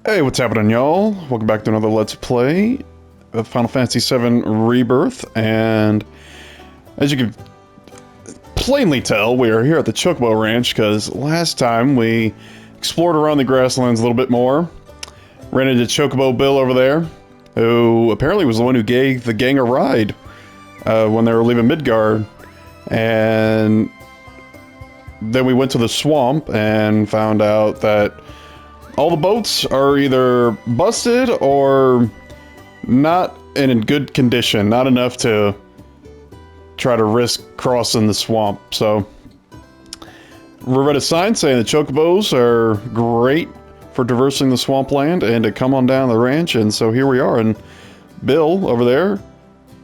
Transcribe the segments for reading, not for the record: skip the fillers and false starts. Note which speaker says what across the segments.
Speaker 1: Hey, what's happening, y'all? Welcome back to another Let's Play of Final Fantasy VII Rebirth, and as you can plainly tell, we are here at the Chocobo Ranch, because last time we explored around the grasslands a little bit more, ran into Chocobo Bill over there, who apparently was the one who gave the gang a ride when they were leaving Midgar, and then we went to the swamp and found out that all the boats are either busted or not in good condition, not enough to try to risk crossing the swamp. So, we read a sign saying the Chocobos are great for traversing the swampland and to come on down the ranch, and so here we are. And Bill, over there,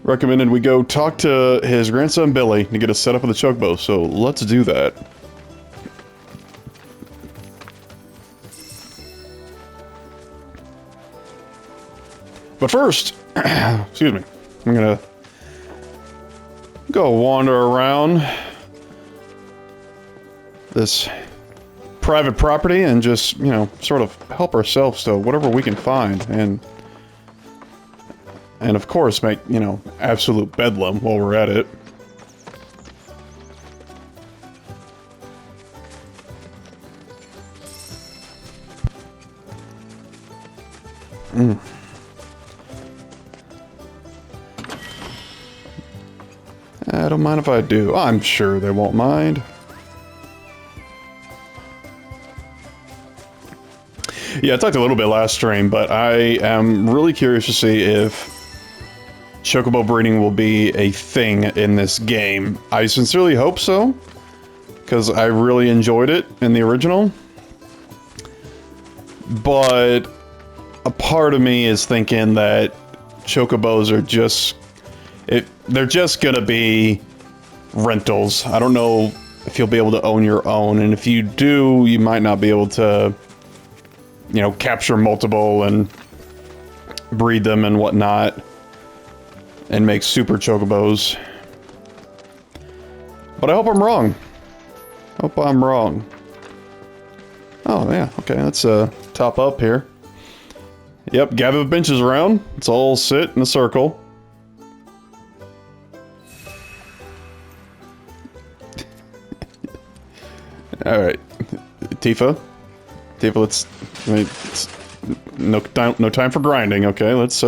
Speaker 1: recommended we go talk to his grandson Billy to get us set up with the Chocobo, so let's do that. But first, excuse me, I'm gonna go wander around this private property and just, you know, sort of help ourselves to whatever we can find, and of course make, you know, absolute bedlam while we're at it. I don't mind if I do. I'm sure they won't mind. Yeah, I talked a little bit last stream, but I am really curious to see if Chocobo breeding will be a thing in this game. I sincerely hope so, because I really enjoyed it in the original. But a part of me is thinking that Chocobos are just... they're just gonna be rentals. I don't know if you'll be able to own your own, and if you do, you might not be able to, you know, capture multiple and breed them and whatnot, and make super Chocobos. But I hope I'm wrong. Hope I'm wrong. Oh, yeah, okay, let's top up here. Yep, gather the benches around. Let's all sit in a circle. Alright, Tifa, let's, no time for grinding, okay? Let's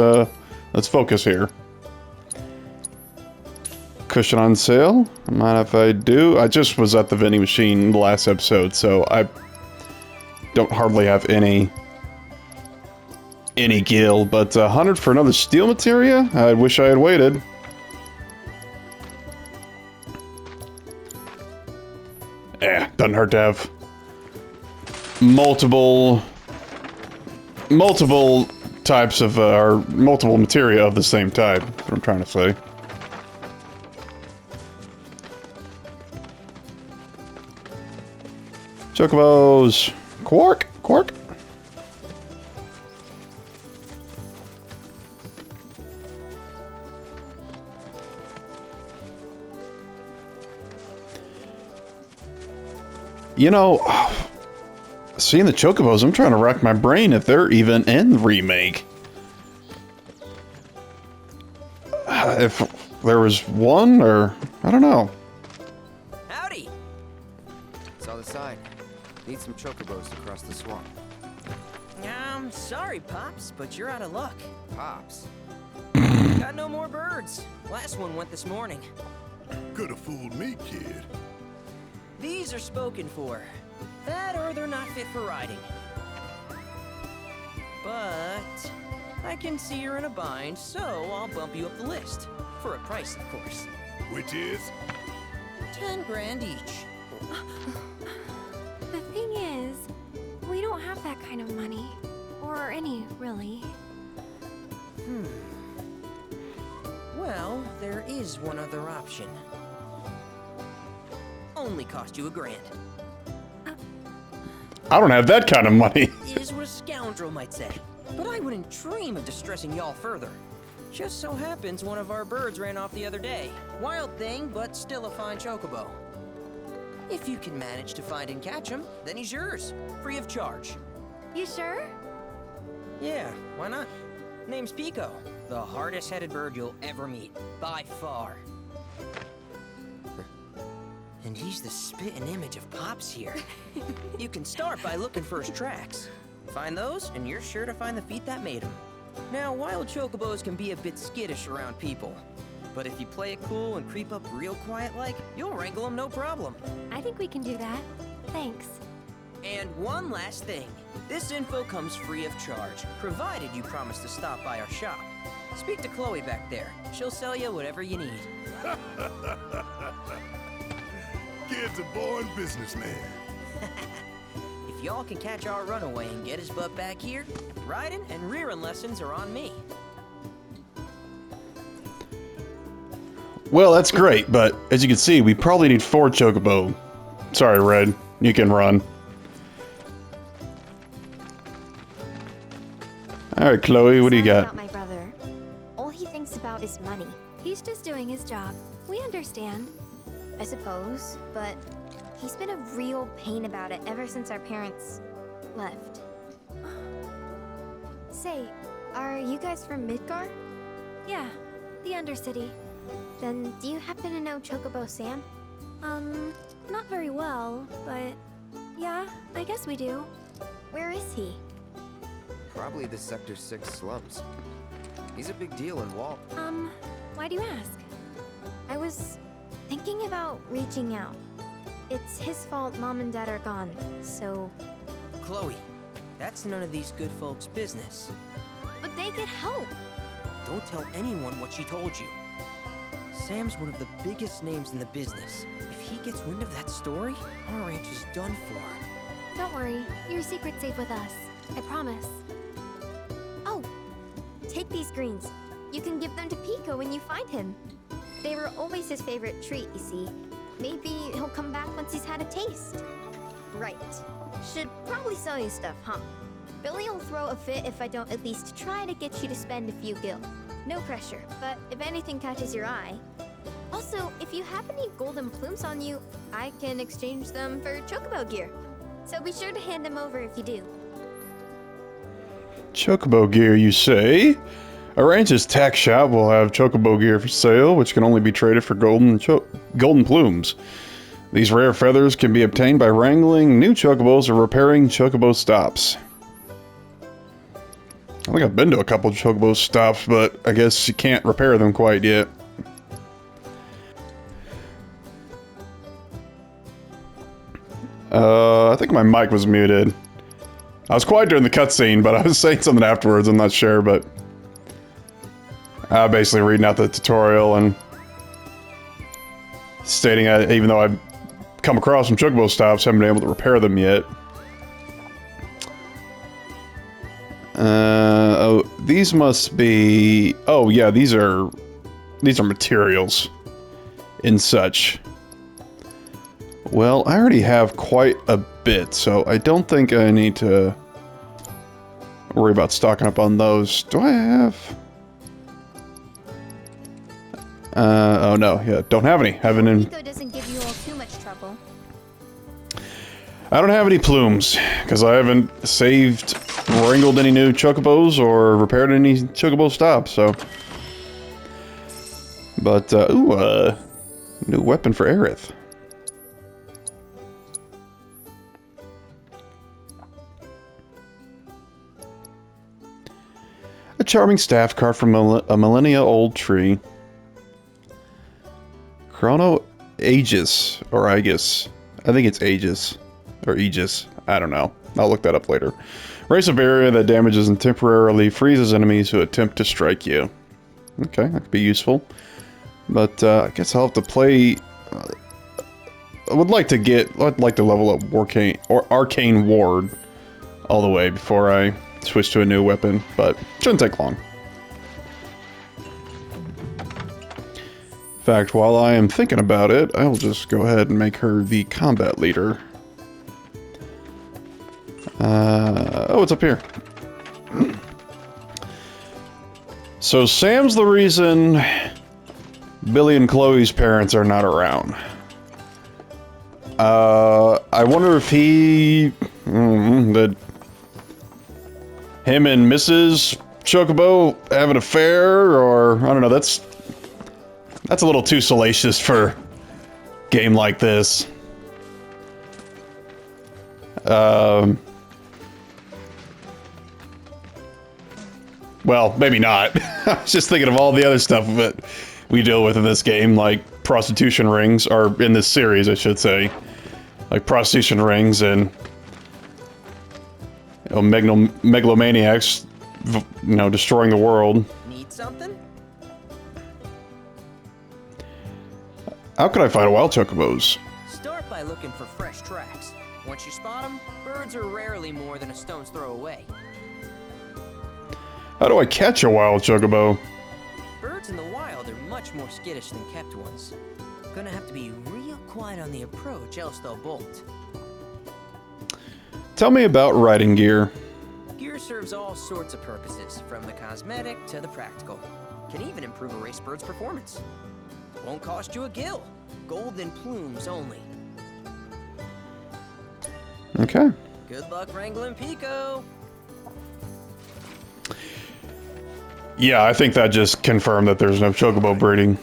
Speaker 1: focus here. Cushion on sale? Mind if I do? I just was at the vending machine the last episode, so I don't hardly have any gil, but 100 for another steel materia? I wish I had waited. Doesn't hurt to have multiple types of, or multiple materia of the same type, that's what I'm trying to say. Chocobos! Quark! Quark! You know, seeing the Chocobos, I'm trying to rack my brain if they're even in the remake. If there was one, or I don't know.
Speaker 2: Howdy! Saw the sign. Need some Chocobos to cross the swamp.
Speaker 3: I'm sorry, Pops, but you're out of luck.
Speaker 2: Pops?
Speaker 3: Got no more birds. Last one went this morning.
Speaker 4: Could have fooled me, kid.
Speaker 3: These are spoken for. That or they're not fit for riding. But I can see you're in a bind, so I'll bump you up the list. For a price, of course.
Speaker 4: Which is?
Speaker 3: 10 grand each.
Speaker 5: The thing is, we don't have that kind of money. Or any, really.
Speaker 3: Well, there is one other option. Only cost you $1,000.
Speaker 1: I don't have that kind of money.
Speaker 3: Is what a scoundrel might say. But I wouldn't dream of distressing y'all further. Just so happens one of our birds ran off the other day. Wild thing, but still a fine Chocobo. If you can manage to find and catch him, then he's yours. Free of charge.
Speaker 5: You sure?
Speaker 3: Yeah, why not? Name's Pico, the hardest-headed bird you'll ever meet, by far. And he's the spitting image of Pops here. You can start by looking for his tracks. Find those, and you're sure to find the feet that made him. Now, wild chocobos can be a bit skittish around people. But if you play it cool and creep up real quiet-like, you'll wrangle them no problem.
Speaker 5: I think we can do that. Thanks.
Speaker 3: And one last thing. This info comes free of charge, provided you promise to stop by our shop. Speak to Chloe back there. She'll sell you whatever you need.
Speaker 4: Kid's a born businessman.
Speaker 3: If y'all can catch our runaway and get his butt back here, riding and rearing lessons are on me.
Speaker 1: Well, that's great, but as you can see, we probably need 4 Chocobo. Sorry, Red. You can run. Alright, Chloe, what do you
Speaker 5: Sorry
Speaker 1: got?
Speaker 5: about my brother. All he thinks about is money. He's just doing his job. We understand. I suppose, but he's been a real pain about it ever since our parents left. Say, are you guys from Midgar? Yeah, the Undercity. Then do you happen to know Chocobo Sam? Not very well, but yeah, I guess we do. Where is he?
Speaker 2: Probably the Sector 6 slums. He's a big deal in Walt.
Speaker 5: Why do you ask? I was thinking about reaching out. It's his fault Mom and Dad are gone, so...
Speaker 3: Chloe, that's none of these good folks' business.
Speaker 5: But they could help!
Speaker 3: Don't tell anyone what she told you. Sam's one of the biggest names in the business. If he gets wind of that story, our ranch is done for.
Speaker 5: Don't worry, your secret's safe with us. I promise. Oh! Take these greens. You can give them to Pico when you find him. They were always his favorite treat, you see. Maybe he'll come back once he's had a taste. Right. Should probably sell you stuff, huh? Billy'll throw a fit if I don't at least try to get you to spend a few gil. No pressure, but if anything catches your eye... Also, if you have any golden plumes on you, I can exchange them for Chocobo gear. So be sure to hand them over if you do.
Speaker 1: Chocobo gear, you say? Our ranch's tack shop will have Chocobo gear for sale, which can only be traded for golden plumes. These rare feathers can be obtained by wrangling new Chocobos or repairing Chocobo stops. I think I've been to a couple of Chocobo stops, but I guess you can't repair them quite yet. I think my mic was muted. I was quiet during the cutscene, but I was saying something afterwards, I'm not sure, but... basically reading out the tutorial and... stating even though I've come across some Chocobo stops, haven't been able to repair them yet. Oh, these must be... Oh, yeah, these are materials and such. Well, I already have quite a bit, so I don't think I need to worry about stocking up on those. Do I have... oh no, yeah, don't have any. Haven't in...
Speaker 5: Pico doesn't give you all too much trouble.
Speaker 1: I don't have any plumes, because I haven't saved, wrangled any new Chocobos, or repaired any Chocobo stops, so... But, ooh, new weapon for Aerith. A charming staff carved from a millennia-old tree. Chrono Aegis, or Aegis. I think it's Aegis. Or Aegis. I don't know. I'll look that up later. Race of area that damages and temporarily freezes enemies who attempt to strike you. Okay, that could be useful. But I guess I'll have to play... I'd like to level up Arcane Ward all the way before I switch to a new weapon, but shouldn't take long. In fact, while I am thinking about it, I'll just go ahead and make her the combat leader. Oh, it's up here. So Sam's the reason Billy and Chloe's parents are not around. I wonder if he... him and Mrs. Chocobo have an affair, or I don't know. That's a little too salacious for a game like this. Well, maybe not. I was just thinking of all the other stuff that we deal with in this game, like prostitution rings, or in this series, I should say. Like prostitution rings and megalomaniacs, you know, destroying the world.
Speaker 3: Need something?
Speaker 1: How could I find wild chocobos?
Speaker 3: Start by looking for fresh tracks. Once you spot them, birds are rarely more than a stone's throw away.
Speaker 1: How do I catch a wild chocobo?
Speaker 3: Birds in the wild are much more skittish than kept ones. Gonna have to be real quiet on the approach, else they'll bolt.
Speaker 1: Tell me about riding gear.
Speaker 3: Gear serves all sorts of purposes, from the cosmetic to the practical. Can even improve a race bird's performance. Won't cost you a gill. Golden plumes only.
Speaker 1: Okay.
Speaker 3: Good luck wrangling Pico.
Speaker 1: Yeah, I think that just confirmed that there's no chocobo breeding.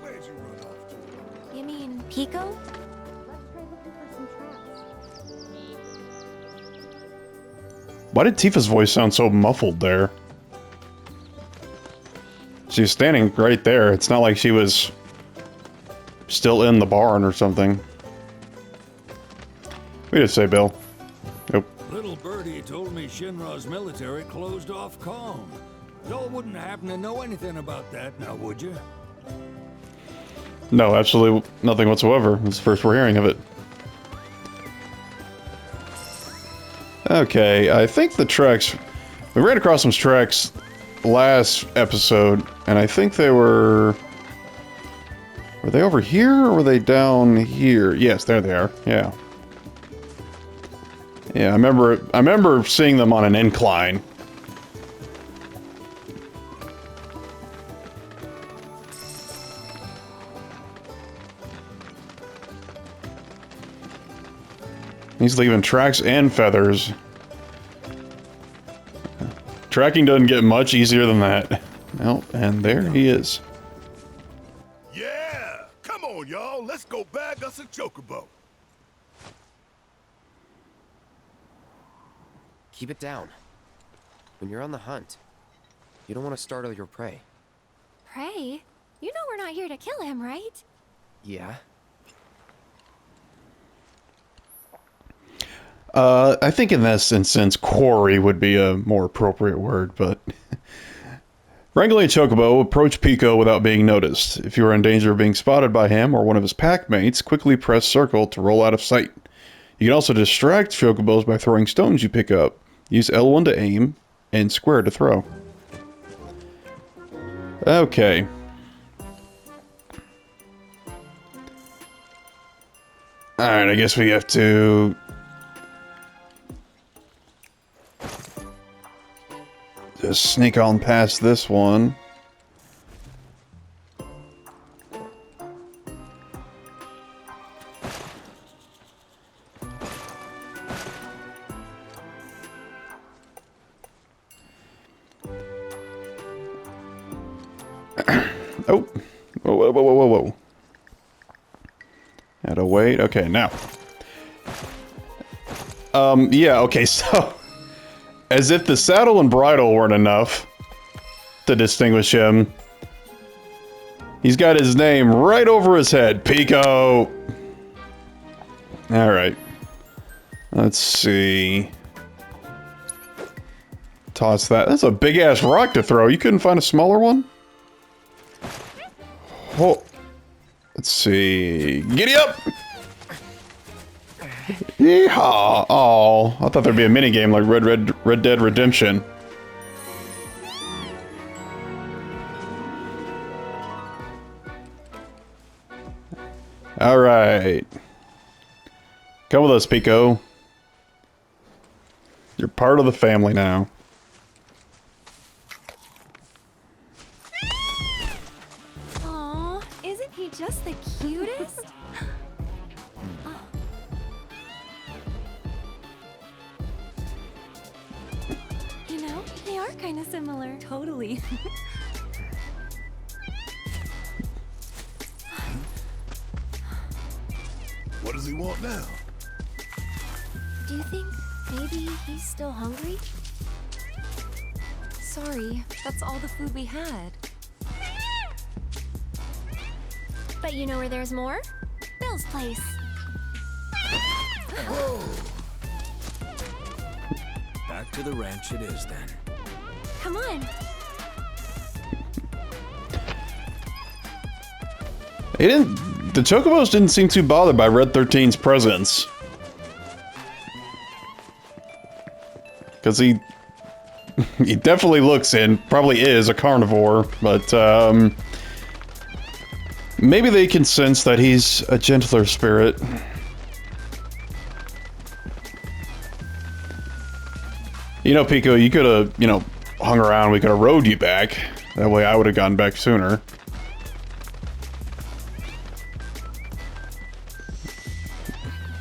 Speaker 4: Where'd you run off to?
Speaker 5: You mean Pico? Let's try looking for some traps.
Speaker 1: Why did Tifa's voice sound so muffled there? She's standing right there. It's not like she was still in the barn or something. We did say, Bill. Nope.
Speaker 6: Little birdie told me Shinra's military closed off Calm. Y'all wouldn't happen to know anything about that, now would you?
Speaker 1: No, absolutely nothing whatsoever. It's the first we're hearing of it. Okay, I think the tracks... We ran across some tracks last episode, and I think they were... Were they over here, or were they down here? Yes, there they are. Yeah. Yeah, I remember seeing them on an incline. He's leaving tracks and feathers. Tracking doesn't get much easier than that. Well, and there he is.
Speaker 4: Yeah! Come on, y'all. Let's go bag us a chocobo.
Speaker 2: Keep it down. When you're on the hunt, you don't want to startle your prey.
Speaker 5: Prey? You know we're not here to kill him, right?
Speaker 2: Yeah?
Speaker 1: I think in this instance, quarry would be a more appropriate word, but... Wrangling a Chocobo, approach Pico without being noticed. If you are in danger of being spotted by him or one of his pack mates, quickly press circle to roll out of sight. You can also distract Chocobos by throwing stones you pick up. Use L1 to aim, and square to throw. Okay. Alright, I guess we have to... just sneak on past this one. Oh. Whoa, whoa, whoa, whoa, whoa. Had to wait. Okay, now. Yeah, okay, so... As if the saddle and bridle weren't enough to distinguish him, he's got his name right over his head. Pico! Alright. Let's see. Toss that. That's a big-ass rock to throw. You couldn't find a smaller one? Oh. Let's see. Giddy up! Yeehaw! Oh, I thought there'd be a minigame like Red Dead Redemption. Alright. Come with us, Pico. You're part of the family now.
Speaker 5: Aw, isn't he just the cutest? You know,
Speaker 7: are kind of similar. Totally.
Speaker 4: What does he want now?
Speaker 5: Do you think maybe he's still hungry?
Speaker 7: Sorry, that's all the food we had.
Speaker 5: But you know where there's more? Bill's place.
Speaker 6: Back to the ranch it is then.
Speaker 5: Come on.
Speaker 1: The Chocobos didn't seem too bothered by Red 13's presence. Because he definitely looks and probably is a carnivore, but maybe they can sense that he's a gentler spirit. You know, Pico, you could have, you know, hung around, we could have rode you back. That way I would have gone back sooner.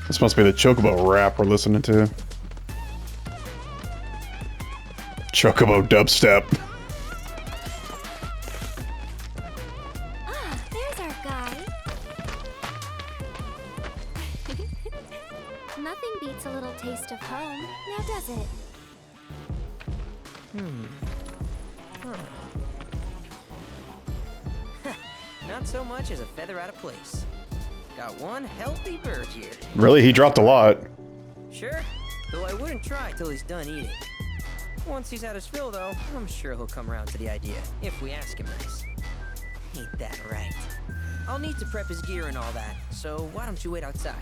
Speaker 1: This must be the Chocobo rap we're listening to. Chocobo dubstep.
Speaker 5: Ah, there's our guy. Nothing beats a little taste of home, now does it?
Speaker 3: Not so much as a feather out of place. Got one healthy bird here.
Speaker 1: Really? He dropped a lot.
Speaker 3: Sure, though I wouldn't try till he's done eating. Once he's had his fill, though, I'm sure he'll come around to the idea, if we ask him nice. Ain't that right? I'll need to prep his gear and all that, so why don't you wait outside?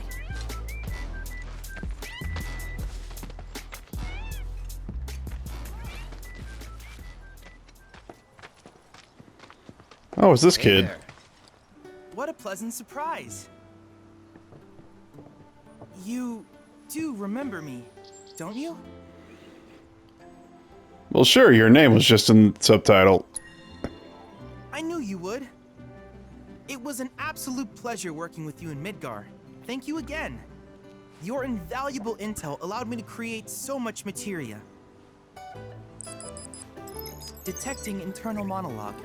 Speaker 1: Oh, it's this kid.
Speaker 8: There. What a pleasant surprise. You do remember me, don't you?
Speaker 1: Well, sure, your name was just in the subtitle.
Speaker 8: I knew you would. It was an absolute pleasure working with you in Midgar. Thank you again. Your invaluable intel allowed me to create so much materia. Detecting internal monologue.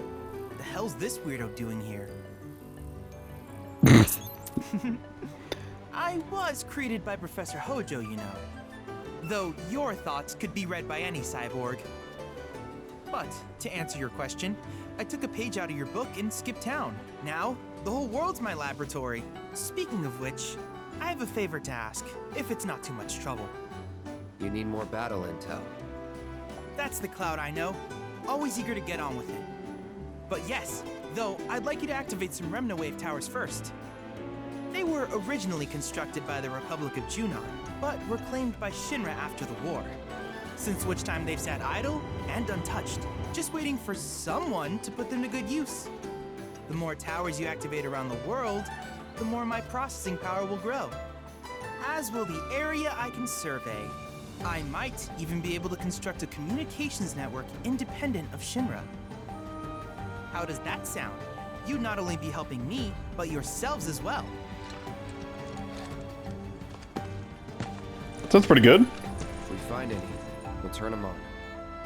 Speaker 8: The hell's this weirdo doing here? I was created by Professor Hojo, you know. Though your thoughts could be read by any cyborg. But, to answer your question, I took a page out of your book and skipped town. Now, the whole world's my laboratory. Speaking of which, I have a favor to ask, if it's not too much trouble.
Speaker 2: You need more battle intel.
Speaker 8: That's the Cloud I know. Always eager to get on with it. But yes, though, I'd like you to activate some Remna Wave towers first. They were originally constructed by the Republic of Junon, but were claimed by Shinra after the war. Since which time they've sat idle and untouched, just waiting for someone to put them to good use. The more towers you activate around the world, the more my processing power will grow. As will the area I can survey. I might even be able to construct a communications network independent of Shinra. How does that sound? You'd not only be helping me, but yourselves as well.
Speaker 1: Sounds pretty good.
Speaker 2: If we find any, we'll turn them on.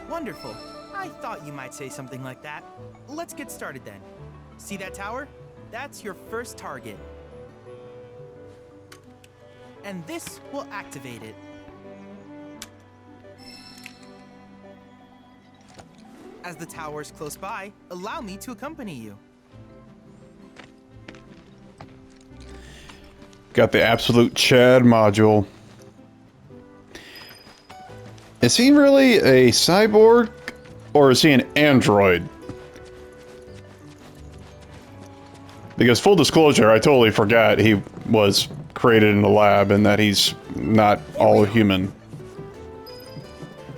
Speaker 8: Wonderful. I thought you might say something like that. Let's get started then. See that tower? That's your first target. And this will activate it. As the tower's close by, allow me to accompany you.
Speaker 1: Got the absolute Chad module. Is he really a cyborg, or is he an android? Because full disclosure, I totally forgot he was created in the lab and that he's not all human.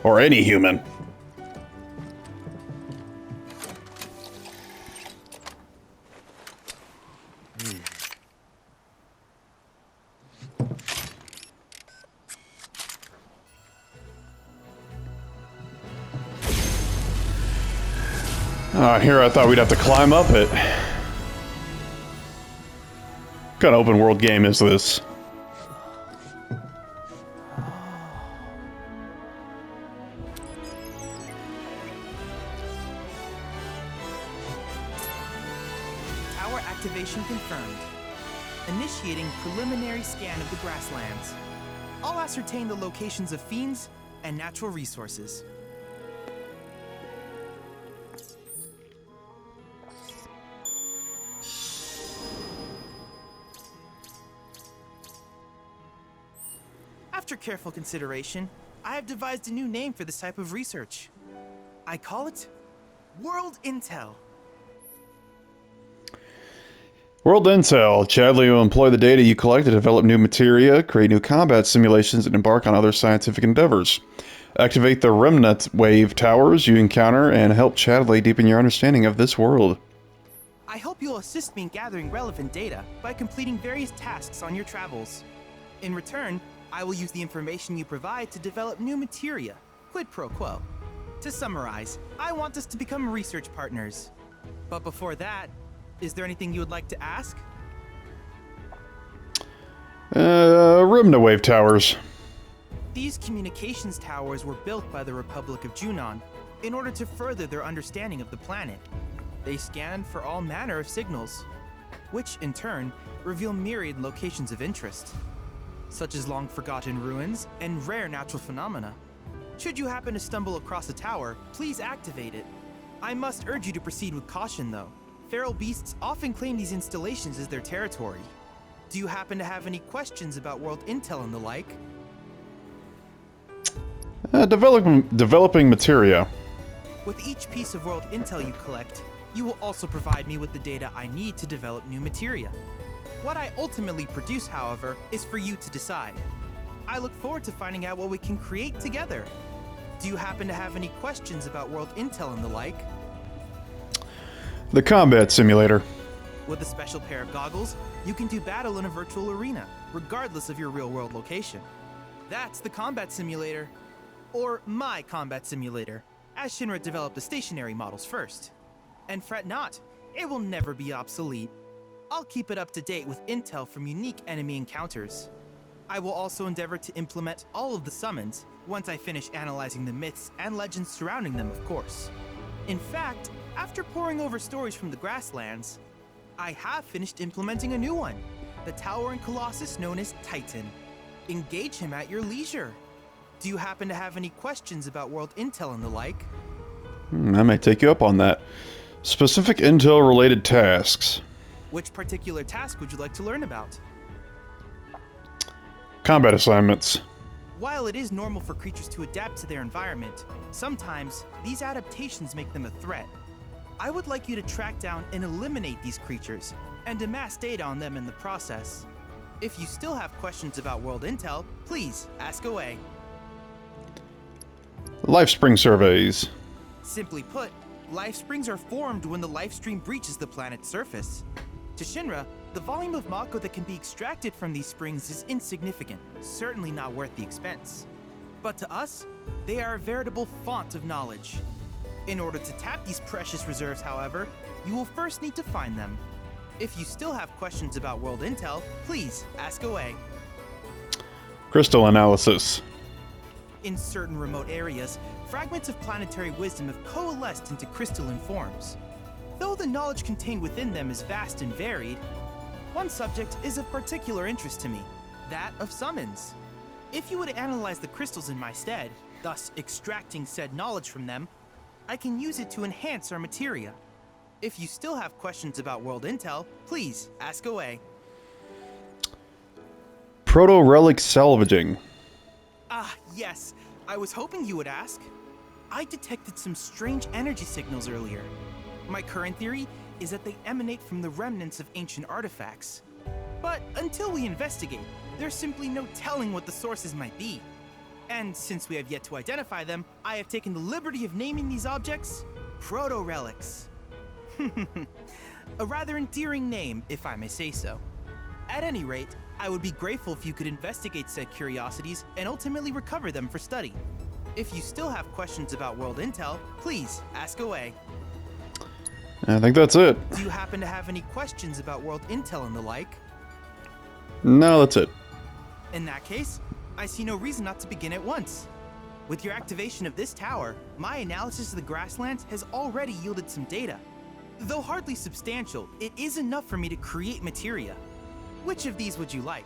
Speaker 1: Or any human. Here I thought we'd have to climb up it. What kind of open world game is this?
Speaker 8: activation confirmed. Initiating preliminary scan of the grasslands. I'll ascertain the locations of fiends and natural resources. After careful consideration, I have devised a new name for this type of research. I call it World Intel.
Speaker 1: World Intel. Chadley will employ the data you collect to develop new materia, create new combat simulations, and embark on other scientific endeavors. Activate the remnant wave towers you encounter and help Chadley deepen your understanding of this world.
Speaker 8: I hope you'll assist me in gathering relevant data by completing various tasks on your travels. In return, I will use the information you provide to develop new materia, quid pro quo. To summarize, I want us to become research partners. But before that, is there anything you would like to ask?
Speaker 1: Remnant wave towers.
Speaker 8: These communications towers were built by the Republic of Junon in order to further their understanding of the planet. They scan for all manner of signals, which in turn reveal myriad locations of interest, such as long-forgotten ruins and rare natural phenomena. Should you happen to stumble across a tower, please activate it. I must urge you to proceed with caution, though. Feral beasts often claim these installations as their territory. Do you happen to have any questions about world intel and the like?
Speaker 1: Developing materia.
Speaker 8: With each piece of world intel you collect, you will also provide me with the data I need to develop new materia. What I ultimately produce, however, is for you to decide. I look forward to finding out what we can create together. Do you happen to have any questions about world intel and the like?
Speaker 1: The combat simulator.
Speaker 8: With a special pair of goggles, you can do battle in a virtual arena, regardless of your real-world location. That's the combat simulator. Or my combat simulator, as Shinra developed the stationary models first. And fret not, it will never be obsolete. I'll keep it up to date with intel from unique enemy encounters. I will also endeavor to implement all of the summons once I finish analyzing the myths and legends surrounding them, of course. In fact, after poring over stories from the grasslands, I have finished implementing a new one, the towering colossus known as Titan. Engage him at your leisure. Do you happen to have any questions about world intel and the like?
Speaker 1: I may take you up on that. Specific intel-related tasks.
Speaker 8: Which particular task would you like to learn about?
Speaker 1: Combat assignments.
Speaker 8: While it is normal for creatures to adapt to their environment, sometimes these adaptations make them a threat. I would like you to track down and eliminate these creatures, and amass data on them in the process. If you still have questions about world intel, please ask away.
Speaker 1: Life spring surveys.
Speaker 8: Simply put, life springs are formed when the life stream breaches the planet's surface. To Shinra, the volume of Mako that can be extracted from these springs is insignificant, certainly not worth the expense. But to us, they are a veritable font of knowledge. In order to tap these precious reserves, however, you will first need to find them. If you still have questions about world intel, please ask away.
Speaker 1: Crystal analysis.
Speaker 8: In certain remote areas, fragments of planetary wisdom have coalesced into crystalline forms. Though the knowledge contained within them is vast and varied, one subject is of particular interest to me, that of summons. If you would analyze the crystals in my stead, thus extracting said knowledge from them, I can use it to enhance our materia. If you still have questions about world intel, please ask away.
Speaker 1: Proto-relic salvaging.
Speaker 8: Ah, yes. I was hoping you would ask. I detected some strange energy signals earlier. My current theory is that they emanate from the remnants of ancient artifacts. But until we investigate, there's simply no telling what the sources might be. And since we have yet to identify them, I have taken the liberty of naming these objects proto-relics. A rather endearing name, if I may say so. At any rate, I would be grateful if you could investigate said curiosities and ultimately recover them for study. If you still have questions about world intel, please ask away.
Speaker 1: I think that's it.
Speaker 8: Do you happen to have any questions about world intel and the like?
Speaker 1: No, that's it.
Speaker 8: In that case, I see no reason not to begin at once. With your activation of this tower, my analysis of the grasslands has already yielded some data. Though hardly substantial, it is enough for me to create materia. Which of these would you like?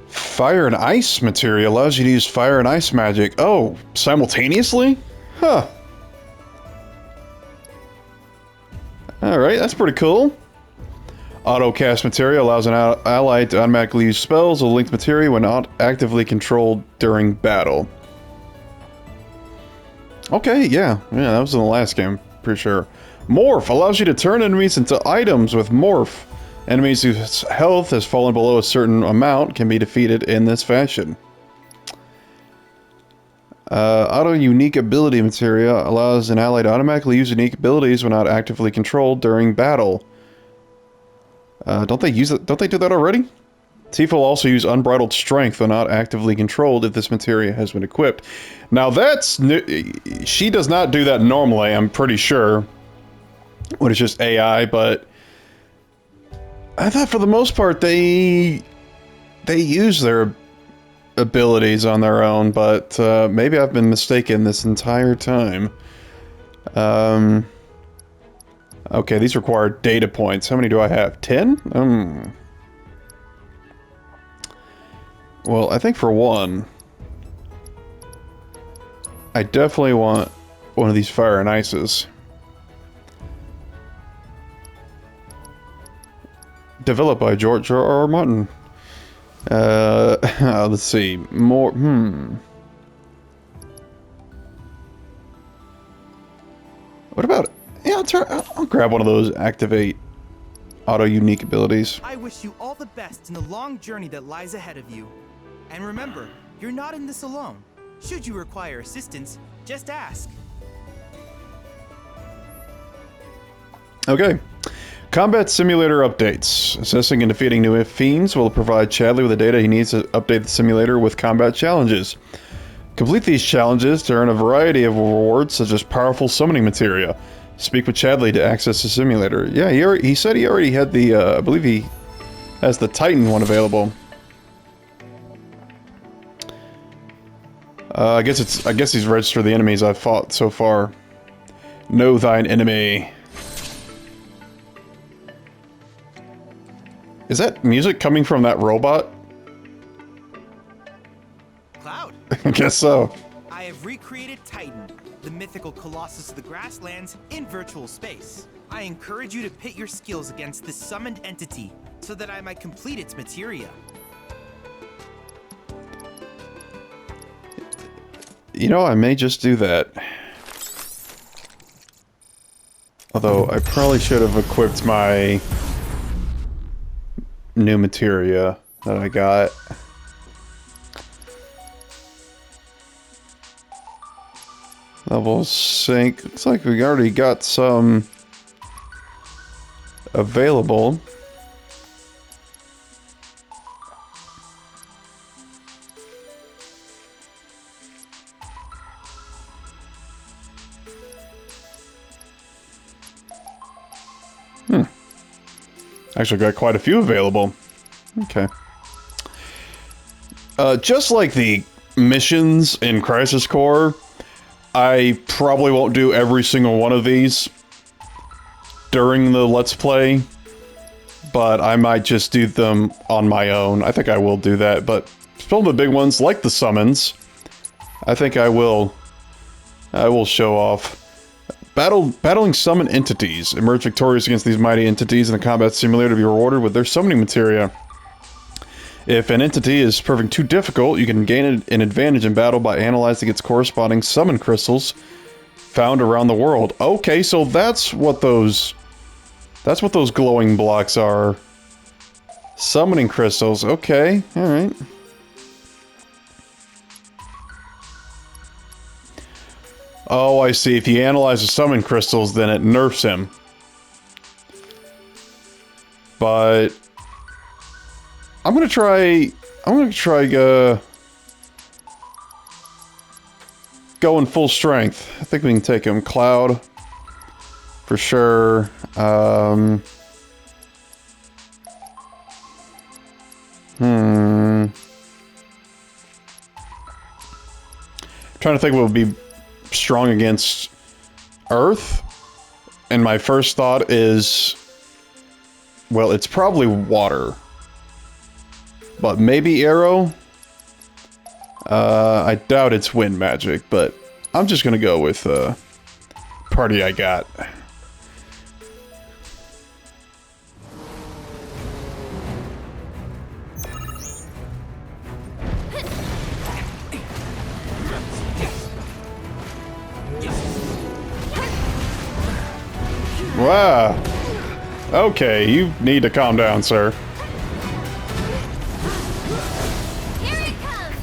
Speaker 1: Fire and ice materia allows you to use fire and ice magic. Oh, simultaneously? Huh. Alright, that's pretty cool. Auto cast materia allows an ally to automatically use spells or linked materia when not actively controlled during battle. Okay, yeah, that was in the last game, pretty sure. Morph allows you to turn enemies into items with Morph. Enemies whose health has fallen below a certain amount can be defeated in this fashion. Auto unique ability materia allows an ally to automatically use unique abilities when not actively controlled during battle. Don't they do that already? Tifa will also use unbridled strength when not actively controlled if this materia has been equipped. Now that's new. She does not do that normally, I'm pretty sure. When it's just AI, but I thought for the most part they use their abilities on their own, but maybe I've been mistaken this entire time. Okay, these require data points. How many do I have? 10? Well, I think for one, I definitely want one of these fire and ices. Developed by George R.R. Martin. Let's see. More, What about... Yeah, I'll grab one of those activate auto unique abilities.
Speaker 8: I wish you all the best in the long journey that lies ahead of you. And remember, you're not in this alone. Should you require assistance, just ask.
Speaker 1: Okay. Combat simulator updates. Assessing and defeating new fiends will provide Chadley with the data he needs to update the simulator with combat challenges. Complete these challenges to earn a variety of rewards such as powerful summoning materia. Speak with Chadley to access the simulator. Yeah, he said he already had the, I believe he has the Titan one available. I guess he's registered the enemies I've fought so far. Know thine enemy. Is that music coming from that robot?
Speaker 8: Cloud.
Speaker 1: I guess so.
Speaker 8: I have recreated Titan, the mythical colossus of the grasslands, in virtual space. I encourage you to pit your skills against this summoned entity so that I might complete its materia.
Speaker 1: You know, I may just do that. Although, I probably should have equipped my new materia that I got. Level sync. Looks like we already got some available. Actually got quite a few available. Okay. Just like the missions in Crisis Core, I probably won't do every single one of these during the Let's Play, but I might just do them on my own. I think I will do that, but some of the big ones, like the summons, I think I will show off. Battling summon entities. Emerge victorious against these mighty entities in the combat simulator to be rewarded with their summoning materia. If an entity is proving too difficult, you can gain an advantage in battle by analyzing its corresponding summon crystals found around the world. Okay, so that's what those glowing blocks are. Summoning crystals. Okay, alright. Oh, I see. If you analyze the summon crystals, then it nerfs him. But I'm gonna try going full strength. I think we can take him. Cloud for sure. Trying to think what would be strong against earth, and my first thought is, well, it's probably water. But maybe arrow? I doubt it's wind magic, but I'm just gonna go with party I got. Wow. Okay, you need to calm down, sir.
Speaker 5: Here it comes.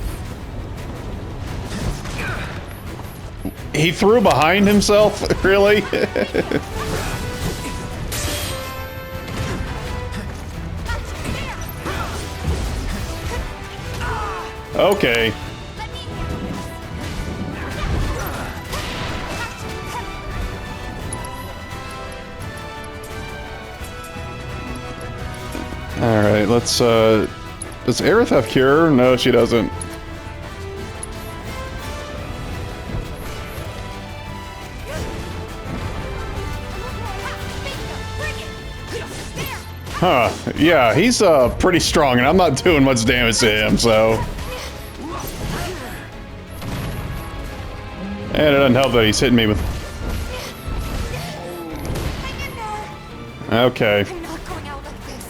Speaker 1: He threw behind himself? Really? Okay. Alright, let's, does Aerith have Cure? No, she doesn't. Huh, yeah, he's, pretty strong, and I'm not doing much damage to him, so... And it doesn't help that he's hitting me with... Okay.
Speaker 5: I'm not going out like this.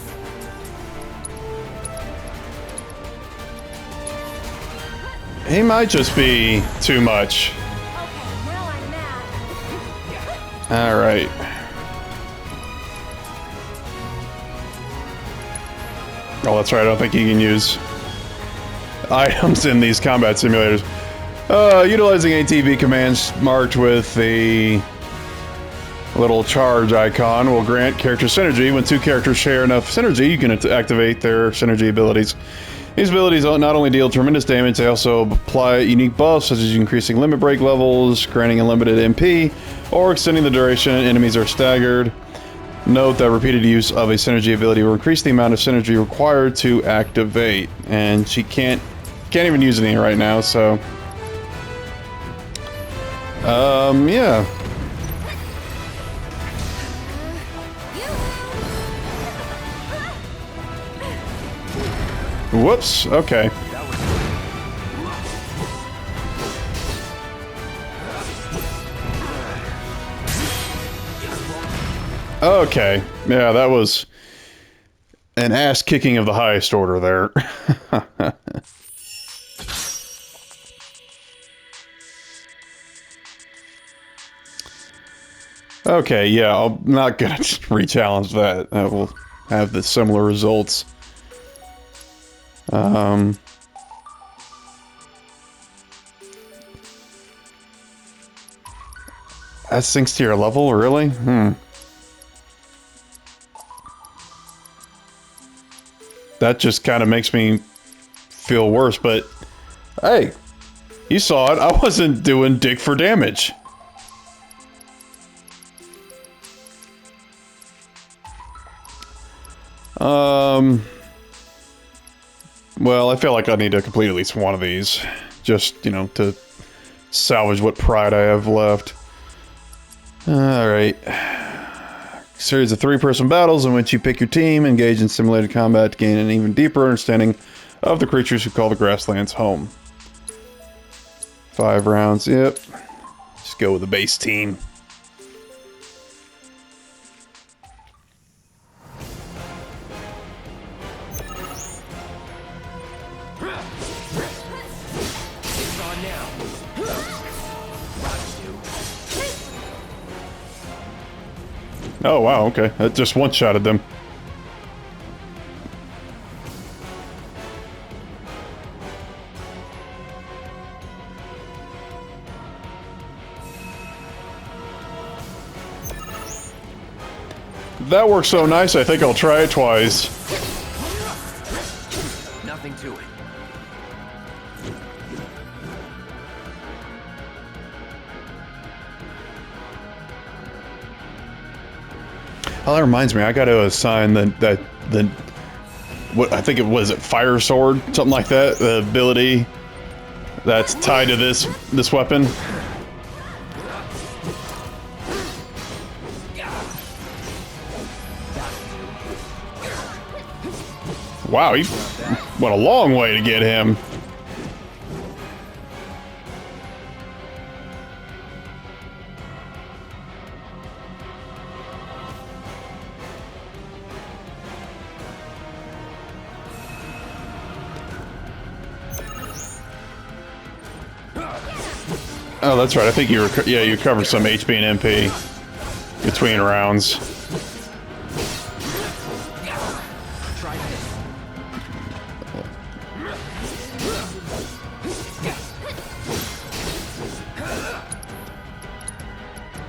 Speaker 1: He might just be too much.
Speaker 5: Okay, now I'm mad.
Speaker 1: Alright. Oh, that's right, I don't think he can use items in these combat simulators. Utilizing ATB commands marked with the little charge icon will grant character synergy. When two characters share enough synergy, you can activate their synergy abilities. These abilities not only deal tremendous damage, they also apply unique buffs, such as increasing limit break levels, granting unlimited MP, or extending the duration enemies are staggered. Note that repeated use of a synergy ability will increase the amount of synergy required to activate. And she can't even use any right now, so... yeah. Whoops, okay. Okay, yeah, that was an ass kicking of the highest order there. Okay, yeah, I'm not gonna re-challenge that. That will have the similar results. That sinks to your level, really? That just kind of makes me feel worse, but hey, you saw it. I wasn't doing dick for damage. Well, I feel like I need to complete at least one of these. Just, you know, to salvage what pride I have left. Alright. Series of 3-person battles in which you pick your team, engage in simulated combat to gain an even deeper understanding of the creatures who call the grasslands home. 5 rounds, yep. Just go with the base team. Oh wow, okay. That just one-shotted them. That works so nice, I think I'll try it twice.
Speaker 2: Nothing to it.
Speaker 1: Oh, that reminds me, I got to assign the what I think it was, fire sword, something like that. The ability that's tied to this weapon. Wow, he went a long way to get him. Oh, that's right. I think you you covered some HP and MP between rounds.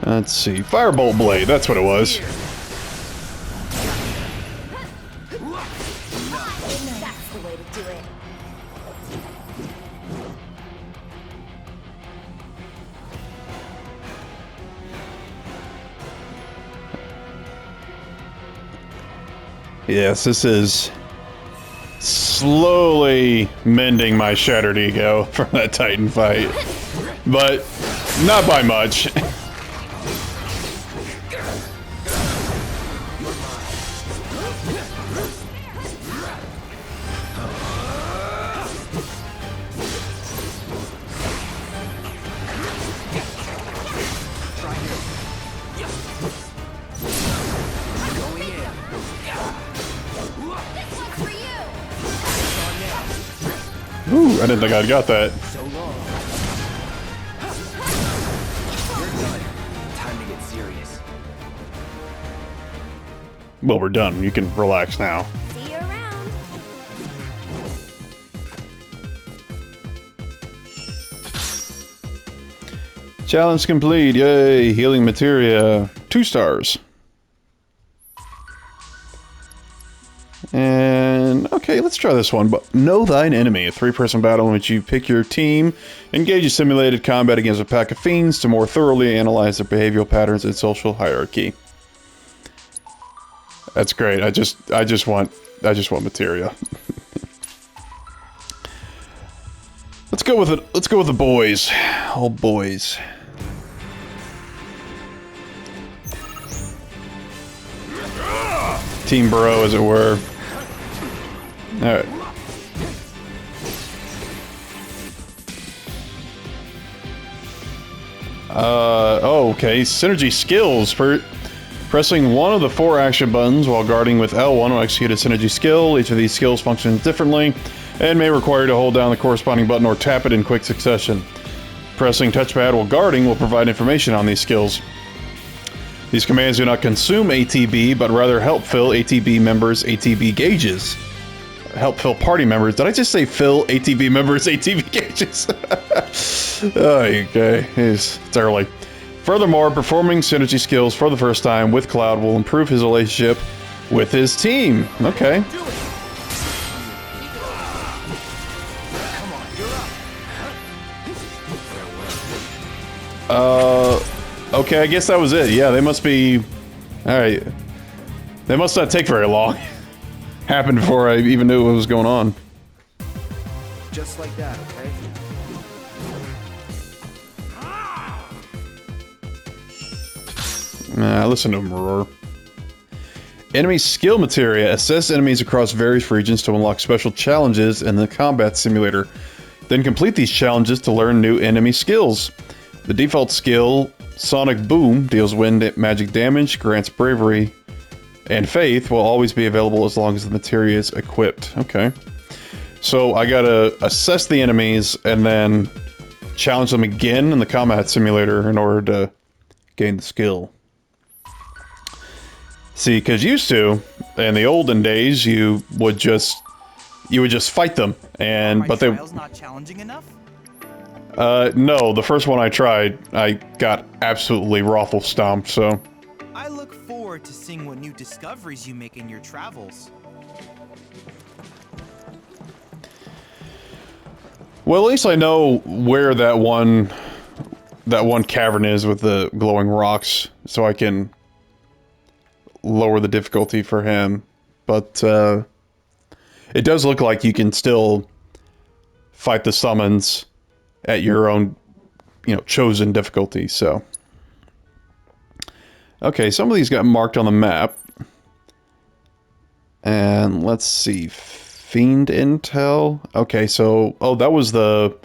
Speaker 1: Let's see. Firebolt Blade, that's what it was.
Speaker 5: That's the way to do it.
Speaker 1: Yes, this is slowly mending my shattered ego from that Titan fight. But not by much. Ooh, I didn't think I'd got that.
Speaker 2: So long. You're done. Time to get serious.
Speaker 1: Well, we're done. You can relax now.
Speaker 5: See you around.
Speaker 1: Challenge complete. Yay. Healing materia. 2 stars. And, okay, let's try this one. But Know Thine Enemy, a 3-person battle in which you pick your team, engage in simulated combat against a pack of fiends to more thoroughly analyze their behavioral patterns and social hierarchy. That's great. I just want materia. Let's go with it. Let's go with the boys. All boys. Team Bro, as it were. Alright. Oh, okay. Synergy skills. Pressing one of the 4 action buttons while guarding with L1 will execute a synergy skill. Each of these skills functions differently and may require you to hold down the corresponding button or tap it in quick succession. Pressing touchpad while guarding will provide information on these skills. These commands do not consume ATB, but rather help fill ATB members' ATB gauges. Help fill party members. Did I just say fill ATB members' ATB gauges? Okay, it's early. Furthermore, performing synergy skills for the first time with Cloud will improve his relationship with his team. Okay. Okay, I guess that was it. Yeah, they must be... Alright. They must not take very long. Happened before I even knew what was going on.
Speaker 2: Just like that, okay?
Speaker 1: Listen to him roar. Enemy skill materia. Assess enemies across various regions to unlock special challenges in the combat simulator. Then complete these challenges to learn new enemy skills. The default skill, Sonic Boom, deals wind magic damage, grants bravery, and faith will always be available as long as the materia is equipped. Okay. So I gotta assess the enemies and then challenge them again in the combat simulator in order to gain the skill. See, because used to, in the olden days, you would just fight them, and but they.
Speaker 8: Are my trials not challenging enough?
Speaker 1: No, the first one I tried, I got absolutely raffle stomped. So.
Speaker 8: I look forward to seeing what new discoveries you make in your travels.
Speaker 1: Well, at least I know where that one cavern is with the glowing rocks, so I can lower the difficulty for him. But it does look like you can still fight the summons at your own, chosen difficulty. So, okay, some of these got marked on the map, and let's see. Fiend intel. Okay, so that was the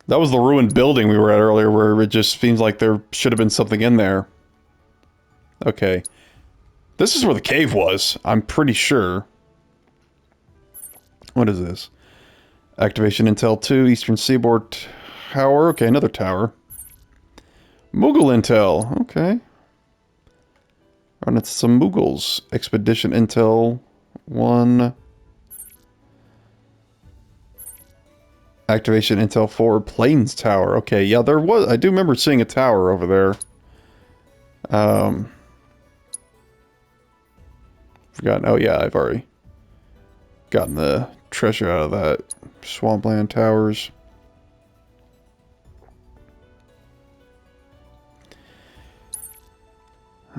Speaker 1: ruined building we were at earlier, where it just seems like there should have been something in there. Okay, this is where the cave was. I'm pretty sure. What is this? Activation intel 2, Eastern Seaboard Tower. Okay, another tower. Moogle intel. Okay. Run into some Moogles. Expedition intel 1. Activation intel 4, Plains Tower. Okay, yeah, there was. I do remember seeing a tower over there. Forgotten. Oh yeah, I've already gotten the treasure out of that. Swampland Towers.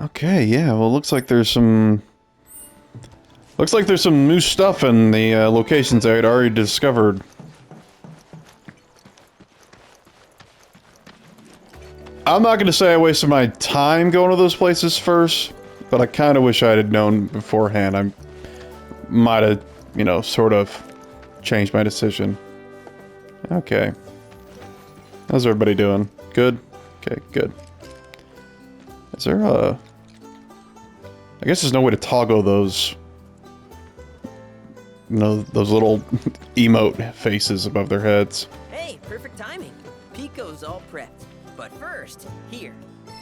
Speaker 1: Okay, yeah, well, looks like there's some new stuff in the locations I had already discovered. I'm not going to say I wasted my time going to those places first, but I kind of wish I had known beforehand. I might have, you know, sort of changed my decision. Okay. How's everybody doing? Good? Okay, good. Is there a... I guess there's no way to toggle those... You know, those little emote faces above their heads.
Speaker 3: Hey, perfect timing. Pico's all prepped. But first, here.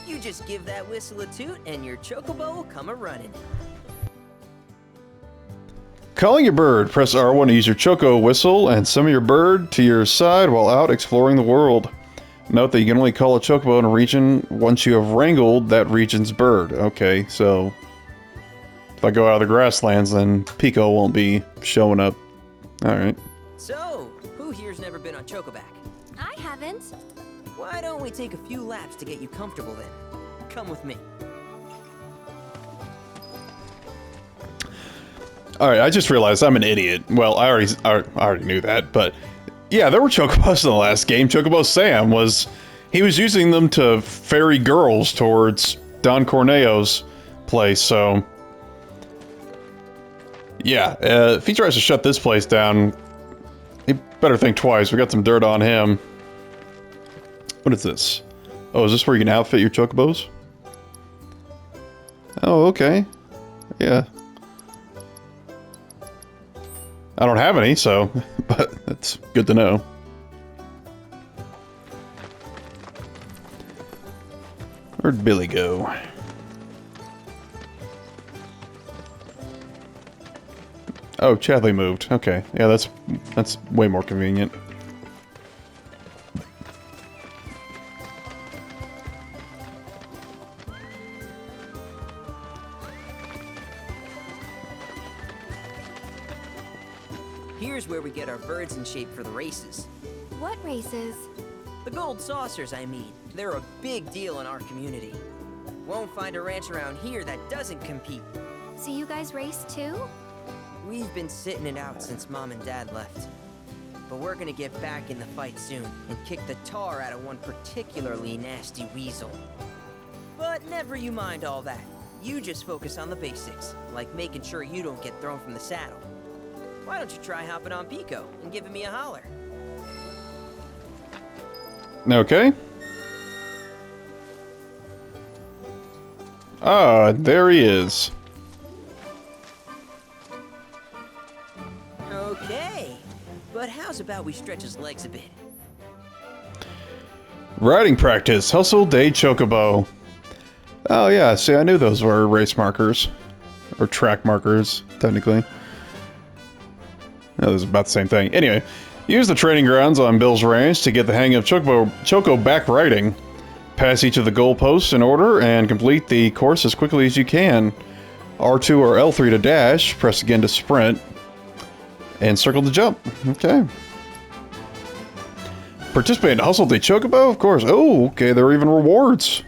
Speaker 3: You just give that whistle a toot and your Chocobo will come a-running.
Speaker 1: Calling your bird. Press R1 to use your Choco whistle and summon your bird to your side while out exploring the world. Note that you can only call a Chocobo in a region once you have wrangled that region's bird. Okay, so... If I go out of the grasslands, then Pico won't be showing up. Alright.
Speaker 3: So, who here's never been on Chocoback?
Speaker 5: I haven't.
Speaker 3: Why don't we take a few laps to get you comfortable then? Come with me.
Speaker 1: Alright, I just realized I'm an idiot. Well, I already knew that, but... Yeah, there were Chocobos in the last game. Chocobo Sam was... He was using them to ferry girls towards Don Corneo's place, so... Yeah, if he tries to shut this place down, he better think twice. We got some dirt on him. What is this? Oh, is this where you can outfit your Chocobos? Oh, okay. Yeah. I don't have any, so... But that's good to know. Where'd Billy go? Oh, Chadley moved. Okay. Yeah, that's way more convenient.
Speaker 3: Here's where we get our birds in shape for the races.
Speaker 5: What races?
Speaker 3: The gold saucers, I mean. They're a big deal in our community. Won't find a ranch around here that doesn't compete.
Speaker 5: So you guys race too?
Speaker 3: We've been sitting it out since Mom and Dad left. But we're gonna get back in the fight soon and kick the tar out of one particularly nasty weasel. But never you mind all that. You just focus on the basics, like making sure you don't get thrown from the saddle. Why don't you try hopping on Pico and giving me a holler?
Speaker 1: Okay. Ah, there he is.
Speaker 3: Okay, but how's about we stretch his legs a bit?
Speaker 1: Riding practice. Hustle Day Chocobo. Oh yeah, see, I knew those were race markers. Or track markers, technically. No, this is about the same thing. Anyway, use the training grounds on Bill's Ranch to get the hang of Choco back riding. Pass each of the goalposts in order and complete the course as quickly as you can. R2 or L3 to dash, press again to sprint, and circle to jump. Okay. Participate in Hustle Day Chocobo, of course. Oh, okay, there are even rewards,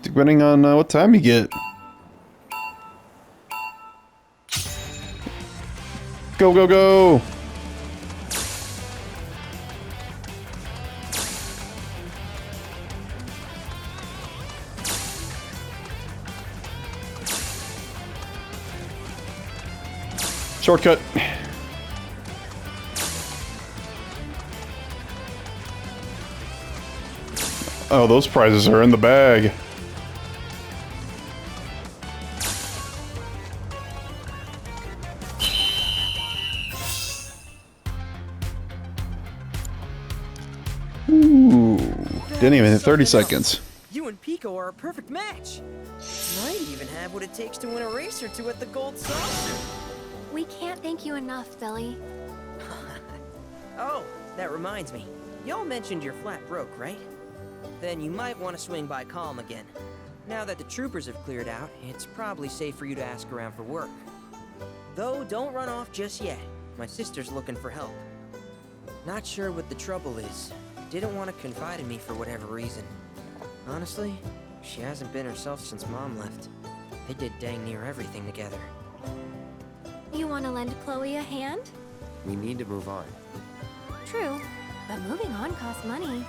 Speaker 1: depending on what time you get. Go, go, go! Shortcut. Oh, those prizes are in the bag. Ooh, didn't even hit 30 seconds.
Speaker 3: You and Pico are a perfect match. Might even have what it takes to win a race or two at the Gold Saucer.
Speaker 5: We can't thank you enough, Billy.
Speaker 3: Oh, that reminds me. Y'all mentioned you're flat broke, right? Then you might want to swing by Calm again. Now that the troopers have cleared out, it's probably safe for you to ask around for work. Though, don't run off just yet. My sister's looking for help. Not sure what the trouble is. Didn't want to confide in me for whatever reason. Honestly, she hasn't been herself since Mom left. They did dang near everything together.
Speaker 5: You want to lend Chloe a hand?
Speaker 2: We need to move on.
Speaker 5: True, but moving on costs money.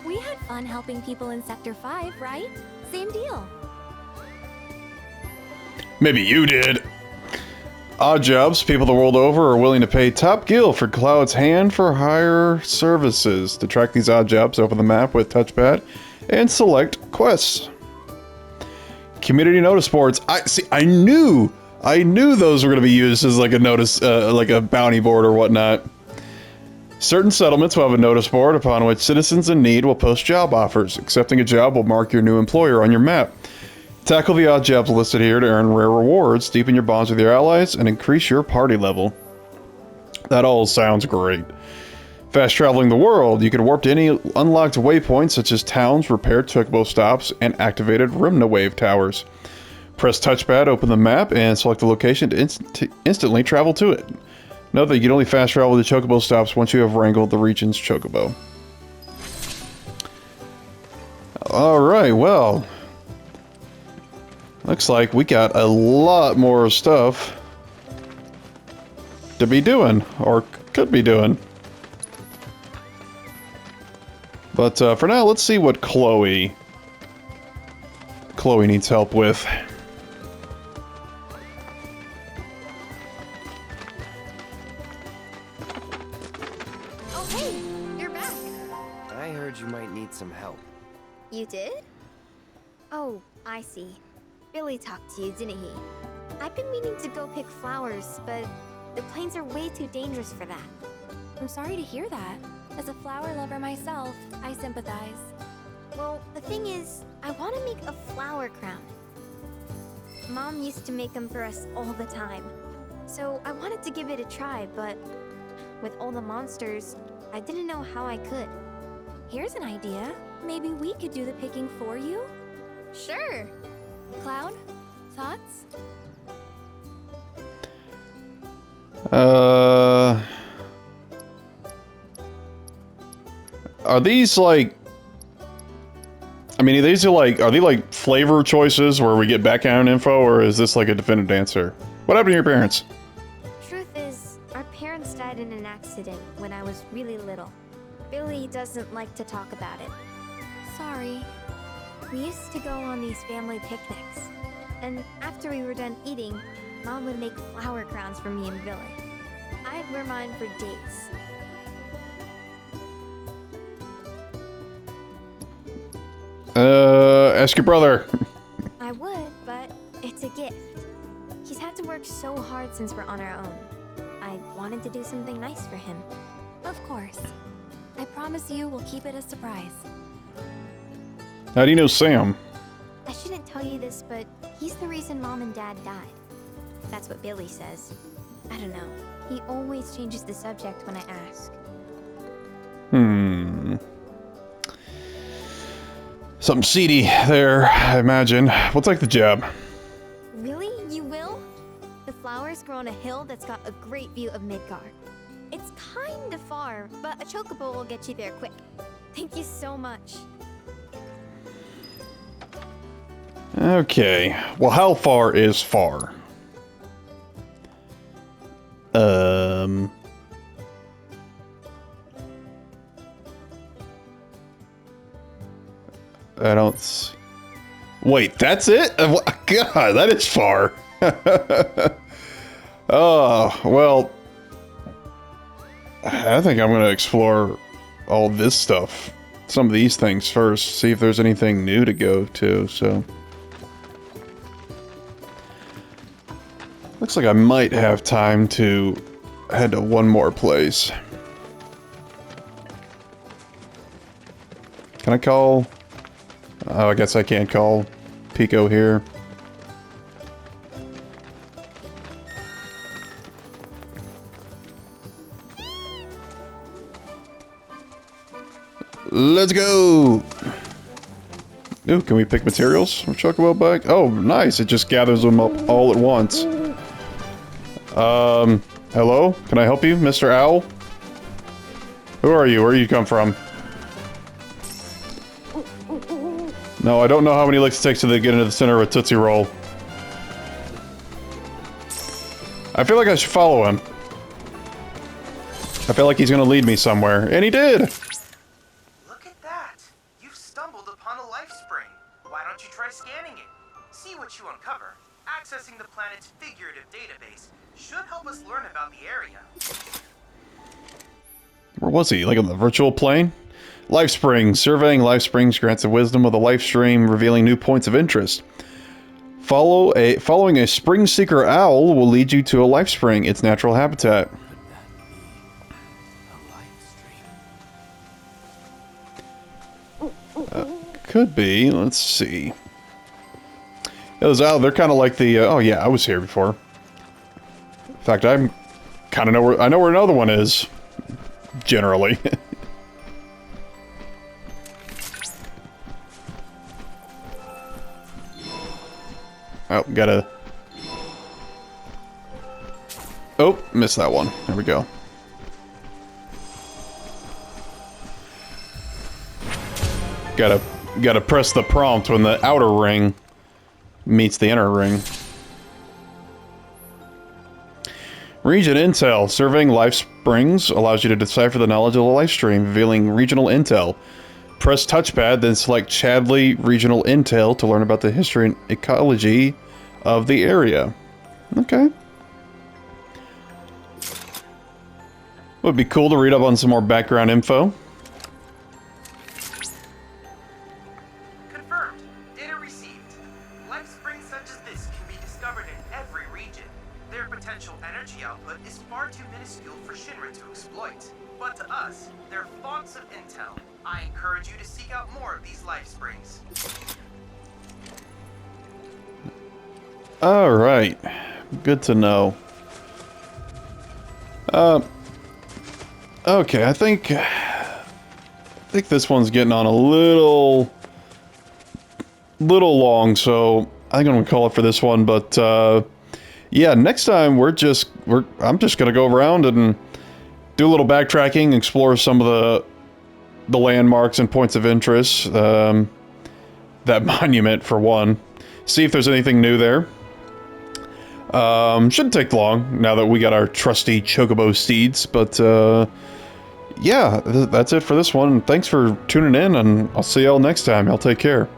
Speaker 5: We had fun helping people in Sector 5, right? Same deal.
Speaker 1: Maybe you did. Odd jobs, people the world over are willing to pay top gil for Cloud's hand for hire services. To track these odd jobs, open the map with touchpad and select quests. Community notice boards. I knew those were going to be used as like a notice, like a bounty board or whatnot. Certain settlements will have a notice board upon which citizens in need will post job offers. Accepting a job will mark your new employer on your map. Tackle the odd jobs listed here to earn rare rewards, deepen your bonds with your allies, and increase your party level. That all sounds great. Fast traveling the world, you can warp to any unlocked waypoints such as towns, repaired Chocobo stops, and activated Remna wave towers. Press touchpad, open the map, and select the location to instantly travel to it. Note that you can only fast travel to Chocobo stops once you have wrangled the region's Chocobo. Alright, well... looks like we got a lot more stuff to be doing, or could be doing. But for now, let's see what Chloe needs help with.
Speaker 5: Oh, hey, you're back.
Speaker 2: I heard you might need some help.
Speaker 5: You did? Oh, I see. Billy talked to you, didn't he? I've been meaning to go pick flowers, but the plains are way too dangerous for that.
Speaker 7: I'm sorry to hear that. As a flower lover myself, I sympathize.
Speaker 5: Well, the thing is, I want to make a flower crown. Mom used to make them for us all the time. So I wanted to give it a try, but with all the monsters, I didn't know how I could.
Speaker 7: Here's an idea. Maybe we could do the picking for you?
Speaker 5: Sure.
Speaker 7: Cloud? Thoughts?
Speaker 1: Are these like... I mean, are they like flavor choices where we get background info, or is this like a definitive answer? What happened to your parents?
Speaker 5: Truth is, our parents died in an accident when I was really little. Billy doesn't like to talk about it.
Speaker 7: Sorry.
Speaker 5: We used to go on these family picnics. And after we were done eating, Mom would make flower crowns for me and Billy. I'd wear mine for days.
Speaker 1: Ask your brother.
Speaker 5: I would, but it's a gift. He's had to work so hard since we're on our own. I wanted to do something nice for him.
Speaker 7: Of course. I promise you we'll keep it a surprise.
Speaker 1: How do you know Sam?
Speaker 5: I shouldn't tell you this, but he's the reason Mom and Dad died. That's what Billy says. I don't know. He always changes the subject when I ask.
Speaker 1: Something seedy there, I imagine. We'll take the job.
Speaker 5: Really? You will? The flowers grow on a hill that's got a great view of Midgar. It's kind of far, but a chocobo will get you there quick. Thank you so much.
Speaker 1: Okay. Well, how far is far? I don't... Wait, that's it? God, that is far. Oh, well... I think I'm going to explore all this stuff some of these things first, see if there's anything new to go to, so. Looks like I might have time to head to one more place. Can I call? Oh, I guess I can't call Pico here. Let's go! Ooh, can we pick materials from Chocobo bag? Oh, nice. It just gathers them up all at once. Hello? Can I help you, Mr. Owl? Who are you? Where do you come from? No, I don't know how many licks it takes to get into the center of a Tootsie Roll. I feel like I should follow him. I feel like he's gonna lead me somewhere. And he did!
Speaker 8: Look at that! You've stumbled upon a life spring. Why don't you try scanning it? See what you uncover. Accessing the planet's figurative database should help us learn about the area.
Speaker 1: Where was he? Like on the virtual plane? Life springs. Surveying life springs grants the wisdom of the life stream, revealing new points of interest. Following a spring seeker owl will lead you to a life spring, its natural habitat. Could be. Let's see. Those owls, they're kind of like the. Oh yeah, I was here before. In fact, I'm kind of know where I know where another one is. Generally. Oh, gotta... Oh, missed that one. There we go. Gotta press the prompt when the outer ring meets the inner ring. Region Intel. Surveying life springs allows you to decipher the knowledge of the life stream, revealing regional intel. Press touchpad, then select Chadley Regional Intel to learn about the history and ecology of the area. Okay. Would be cool to read up on some more background info.
Speaker 8: Confirmed. Data received. Life springs such as this can be discovered in every region. Their potential energy output is far too minuscule for Shinra to exploit. But to us, they're fonts of intel. I encourage you to seek out more of these life springs.
Speaker 1: Alright. Good to know. Okay, I think this one's getting on a little long, so I think I'm gonna call it for this one, but yeah, next time I'm just gonna go around and do a little backtracking, explore some of the landmarks and points of interest. That monument for one. See if there's anything new there. Shouldn't take long now that we got our trusty Chocobo steeds, but yeah, that's it for this one. Thanks for tuning in, and I'll see y'all next time. Y'all take care.